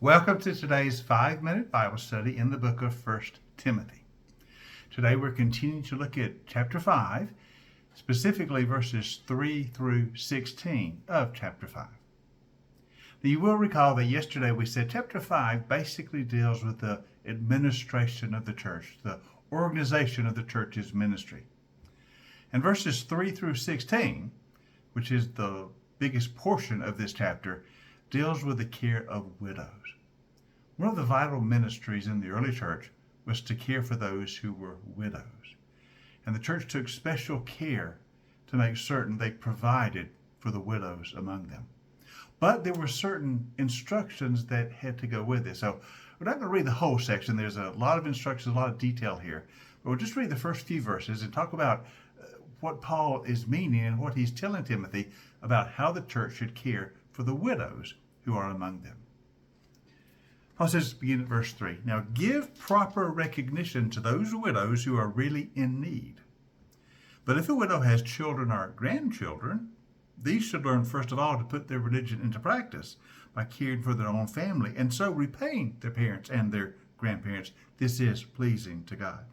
Welcome to today's 5-minute Bible study in the book of 1 Timothy. Today we're continuing to look at chapter 5, specifically verses 3 through 16 of chapter 5. Now you will recall that yesterday we said chapter 5 basically deals with the administration of the church, the organization of the church's ministry. And verses 3 through 16, which is the biggest portion of this chapter, deals with the care of widows. One of the vital ministries in the early church was to care for those who were widows. And the church took special care to make certain they provided for the widows among them. But there were certain instructions that had to go with it. So we're not going to read the whole section. There's a lot of instructions, a lot of detail here. But we'll just read the first few verses and talk about what Paul is meaning and what he's telling Timothy about how the church should care for the widows who are among them. Paul says, begin at verse 3. Now give proper recognition to those widows who are really in need. But if a widow has children or grandchildren, these should learn first of all to put their religion into practice by caring for their own family and so repaying their parents and their grandparents. This is pleasing to God.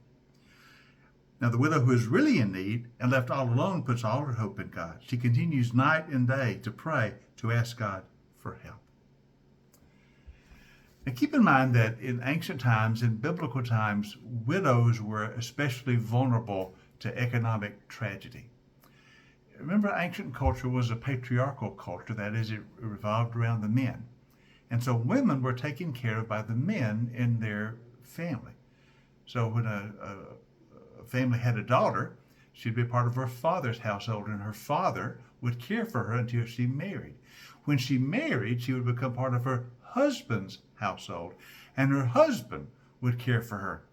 Now the widow who is really in need and left all alone puts all her hope in God. She continues night and day to pray, to ask God for help. Now keep in mind that in ancient times, in biblical times, widows were especially vulnerable to economic tragedy. Remember, ancient culture was a patriarchal culture, that is, it revolved around the men. And so women were taken care of by the men in their family. So when a family had a daughter, she'd be part of her father's household, and her father would care for her until she married. When she married, she would become part of her husband's household, and her husband would care for her.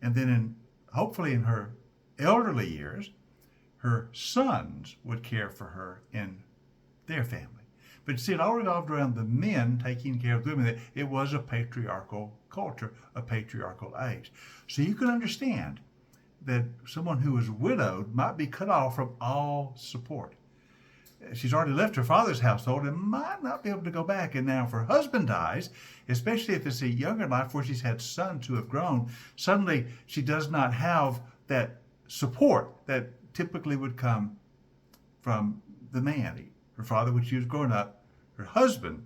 And then hopefully in her elderly years, her sons would care for her in their family. But you see, it all revolved around the men taking care of the women. It was a patriarchal culture, a patriarchal age. So you can understand that someone who is widowed might be cut off from all support. She's already left her father's household and might not be able to go back. And now if her husband dies, especially if it's a younger life where she's had sons who have grown, suddenly she does not have that support that typically would come from the man. Her father when she was growing up, her husband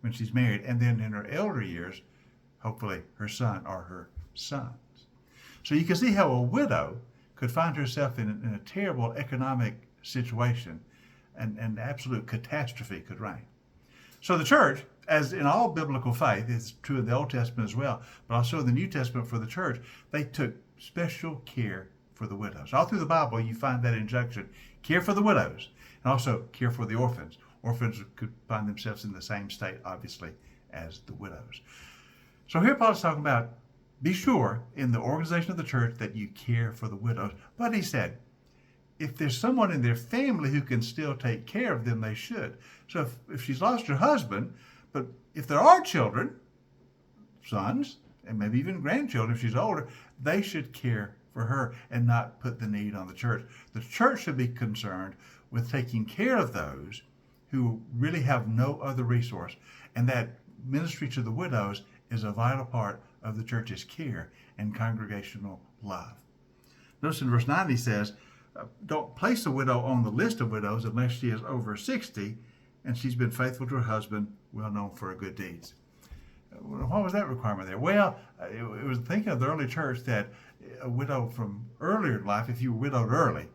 when she's married, and then in her elder years, hopefully her son or her sons. So you can see how a widow could find herself in a terrible economic situation, and absolute catastrophe could reign. So the church, as in all biblical faith, it's true in the Old Testament as well, but also in the New Testament for the church, they took special care for the widows. All through the Bible, you find that injunction, care for the widows, and also care for the orphans. Orphans could find themselves in the same state, obviously, as the widows. So here Paul is talking about, be sure in the organization of the church that you care for the widows. But he said, if there's someone in their family who can still take care of them, they should. So if she's lost her husband, but if there are children, sons, and maybe even grandchildren if she's older, they should care for her and not put the need on the church. The church should be concerned with taking care of those who really have no other resource. And that ministry to the widows is a vital part of the church's care and congregational love. Notice in verse 9 he says, don't place a widow on the list of widows unless she is over 60 and she's been faithful to her husband, well known for her good deeds. What was that requirement there? Well, it was thinking of the early church that a widow from earlier in life, if you were widowed early,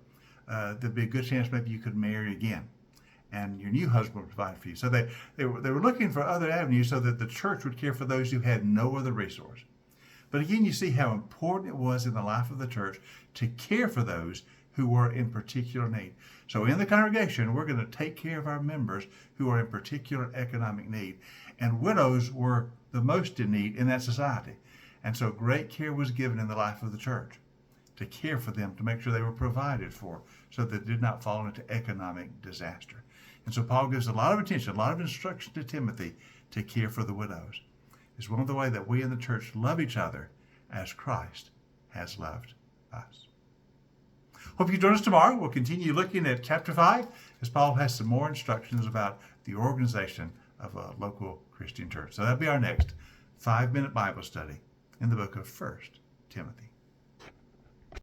there'd be a good chance maybe you could marry again and your new husband would provide for you. So they were looking for other avenues so that the church would care for those who had no other resource. But again, you see how important it was in the life of the church to care for those who were in particular need. So in the congregation, we're going to take care of our members who are in particular economic need. And widows were the most in need in that society. And so great care was given in the life of the church to care for them, to make sure they were provided for, so that they did not fall into economic disaster. And so Paul gives a lot of attention, a lot of instruction to Timothy to care for the widows. It's one of the ways that we in the church love each other as Christ has loved us. Hope you join us tomorrow. We'll continue looking at chapter 5 as Paul has some more instructions about the organization of a local Christian church. So that'll be our next 5-minute Bible study in the book of 1 Timothy.